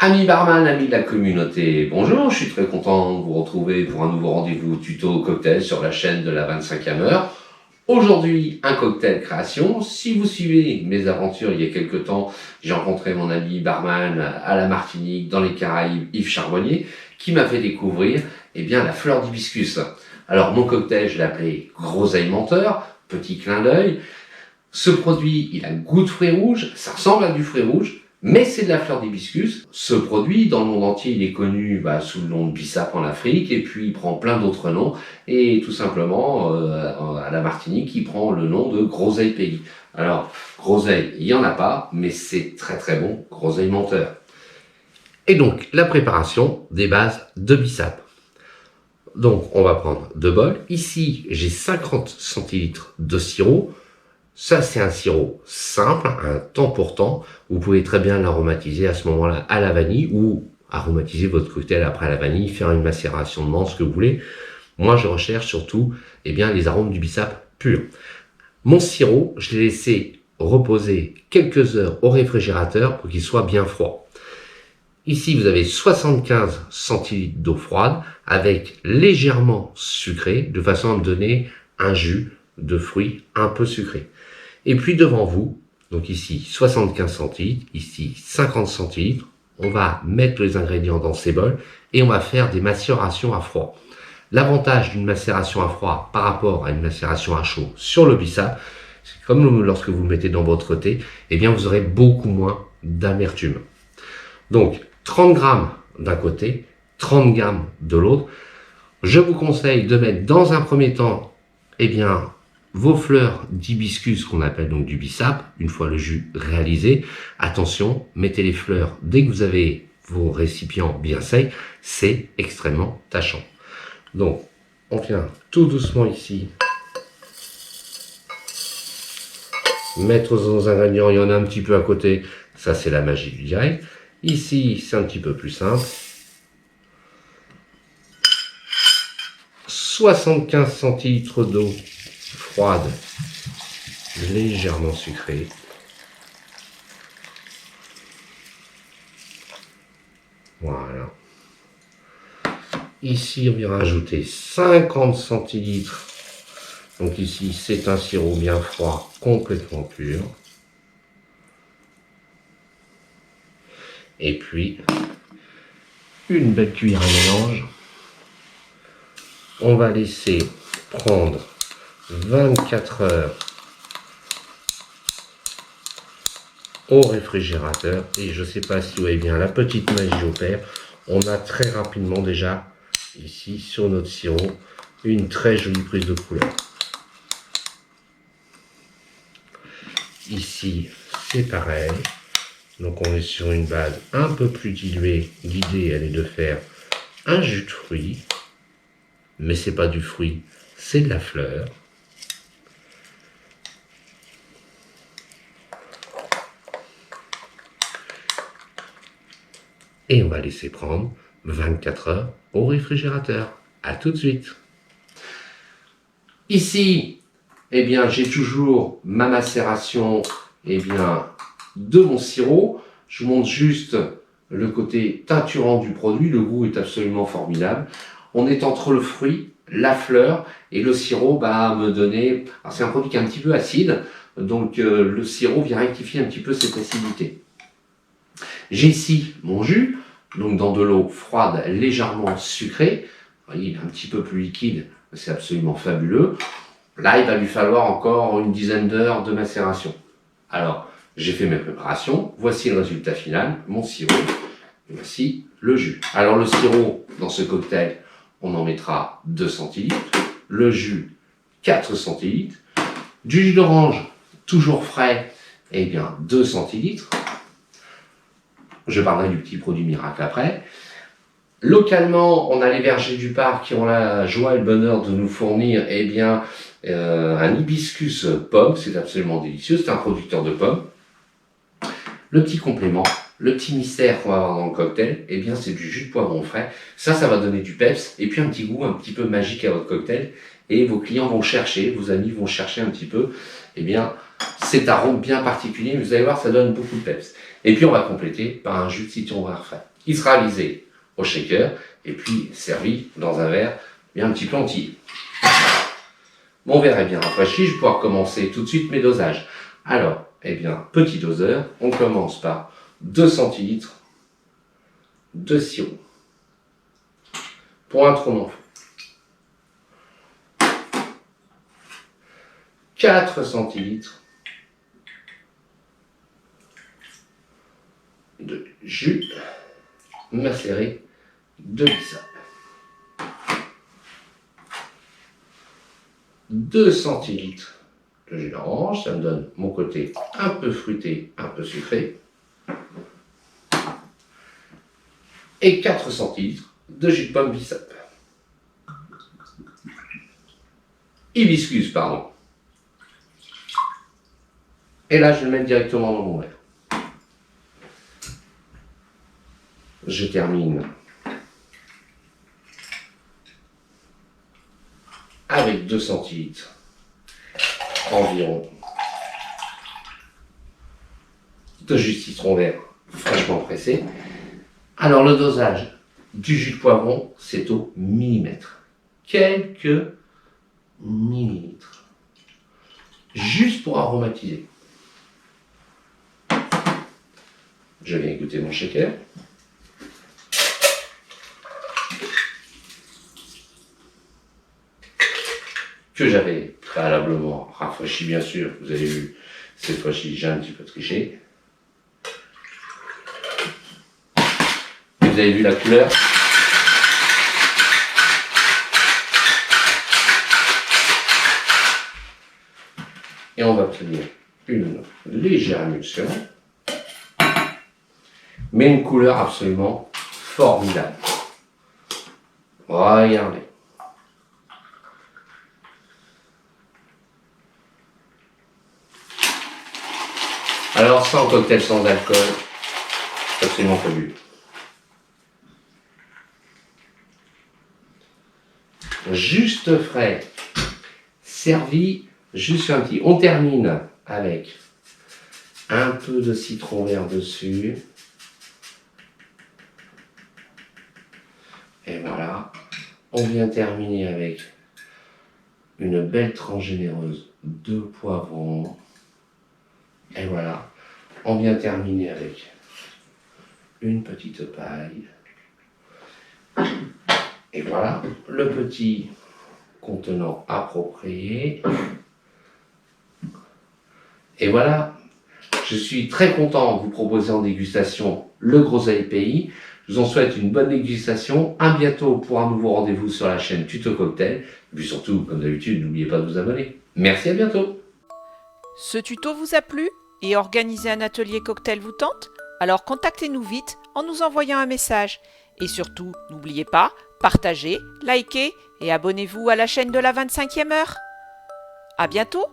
Amis barman, amis de la communauté, bonjour, je suis très content de vous retrouver pour un nouveau rendez-vous tuto cocktail sur la chaîne de la 25e heure. Aujourd'hui, un cocktail création. Si vous suivez mes aventures il y a quelques temps, j'ai rencontré mon ami barman à la Martinique, dans les Caraïbes, Yves Charbonnier, qui m'a fait découvrir la fleur d'hibiscus. Alors mon cocktail, je l'ai appelé groseille menteur, petit clin d'œil. Ce produit, il a goût de fruits rouges, ça ressemble à du fruit rouge, mais c'est de la fleur d'hibiscus. Ce produit, dans le monde entier, il est connu sous le nom de bissap en Afrique, et puis il prend plein d'autres noms, et tout simplement, à la Martinique, il prend le nom de groseille pays. Alors, groseille, il n'y en a pas, mais c'est très très bon, groseille menteur. Et donc, la préparation des bases de bissap. Donc, on va prendre 2 bols. Ici, j'ai 50 centilitres de sirop. Ça, c'est un sirop simple, un temps pour temps. Vous pouvez très bien l'aromatiser à ce moment-là à la vanille ou aromatiser votre cocktail après la vanille, faire une macération de menthe, ce que vous voulez. Moi, je recherche surtout les arômes du bissap pur. Mon sirop, je l'ai laissé reposer quelques heures au réfrigérateur pour qu'il soit bien froid. Ici, vous avez 75 centilitres d'eau froide avec légèrement sucré, de façon à me donner un jus de fruits un peu sucré. Et puis devant vous, donc ici 75 centilitres, ici 50 centilitres, on va mettre les ingrédients dans ces bols et on va faire des macérations à froid. L'avantage d'une macération à froid par rapport à une macération à chaud sur le bissap, c'est comme lorsque vous le mettez dans votre thé, vous aurez beaucoup moins d'amertume. Donc 30 grammes d'un côté, 30 grammes de l'autre. Je vous conseille de mettre dans un premier temps vos fleurs d'hibiscus qu'on appelle donc du bissap, une fois le jus réalisé. Attention, mettez les fleurs dès que vous avez vos récipients bien secs, c'est extrêmement tâchant. Donc, on vient tout doucement ici mettre nos ingrédients, il y en a un petit peu à côté, ça c'est la magie du direct. Ici, c'est un petit peu plus simple. 75 centilitres d'eau froide, légèrement sucrée. Voilà. Ici, on vient rajouter 50 centilitres. Donc ici, c'est un sirop bien froid, complètement pur. Et puis, une belle cuillère à mélange. On va laisser prendre 24 heures au réfrigérateur. Et je ne sais pas si vous voyez bien, la petite magie opère. On a très rapidement déjà, ici, sur notre sirop, une très jolie prise de couleur. Ici, c'est pareil. Donc on est sur une base un peu plus diluée. L'idée, elle est de faire un jus de fruits. Mais c'est pas du fruit, c'est de la fleur. Et on va laisser prendre 24 heures au réfrigérateur. À tout de suite. Ici, j'ai toujours ma macération de mon sirop. Je montre juste le côté teinturant du produit. Le goût est absolument formidable. On est entre le fruit, la fleur et le sirop me donner... Alors c'est un produit qui est un petit peu acide, donc le sirop vient rectifier un petit peu cette acidité. J'ai ici mon jus, donc dans de l'eau froide légèrement sucrée. Vous voyez, il est un petit peu plus liquide, c'est absolument fabuleux. Là, il va lui falloir encore une dizaine d'heures de macération. Alors, j'ai fait mes préparations. Voici le résultat final, mon sirop. Et voici le jus. Alors le sirop, dans ce cocktail, on en mettra 2 centilitres. Le jus, 4 centilitres. Du jus d'orange, toujours frais, 2 centilitres. Je parlerai du petit produit miracle après. Localement, on a les vergers du parc qui ont la joie et le bonheur de nous fournir un hibiscus pomme. C'est absolument délicieux, c'est un producteur de pommes. Le petit complément, le petit mystère qu'on va avoir dans le cocktail, c'est du jus de poivron frais. Ça va donner du peps et puis un petit goût un petit peu magique à votre cocktail. Et vos clients vont chercher, vos amis vont chercher un petit peu, cet arôme bien particulier. Vous allez voir, ça donne beaucoup de peps. Et puis on va compléter par un jus de citron vert frais. Il sera alisé au shaker et puis servi dans un verre bien un petit peu entier. Mon verre est bien rafraîchi, je vais pouvoir commencer tout de suite mes dosages. Alors, eh bien, petit doseur, on commence par 2 centilitres de sirop pour un trop non fou. 4 centilitres de jus macéré de bissap. 2 centilitres de jus d'orange, ça me donne mon côté un peu fruité, un peu sucré. Et 4 centilitres de jus de pomme bissap. Hibiscus, pardon. Et là, je vais le mettre directement dans mon verre. Je termine avec 2 centilitres environ de jus de citron vert fraîchement pressé. Alors le dosage du jus de poivron, c'est au millimètre. Quelques millilitres. Juste pour aromatiser. Je viens goûter mon shaker. Que j'avais préalablement rafraîchi, bien sûr. Vous avez vu, cette fois-ci, j'ai un petit peu triché. Et vous avez vu la couleur. Et on va obtenir une légère émulsion, mais une couleur absolument formidable. Regardez. Alors, sans cocktail sans alcool, c'est absolument fabuleux. Juste frais, servi juste un petit. On termine avec un peu de citron vert dessus. Et voilà, on vient terminer avec une belle tranche généreuse de poivron. Et voilà, on vient terminer avec une petite paille. Et voilà, le petit contenant approprié. Et voilà, je suis très content de vous proposer en dégustation le Groseille Pays. Je vous en souhaite une bonne dégustation. À bientôt pour un nouveau rendez-vous sur la chaîne Tuto Cocktail. Et puis surtout, comme d'habitude, n'oubliez pas de vous abonner. Merci, à bientôt. Ce tuto vous a plu et organiser un atelier cocktail vous tente? Alors contactez-nous vite en nous envoyant un message. Et surtout, n'oubliez pas, partagez, likez et abonnez-vous à la chaîne de la 25e heure. À bientôt!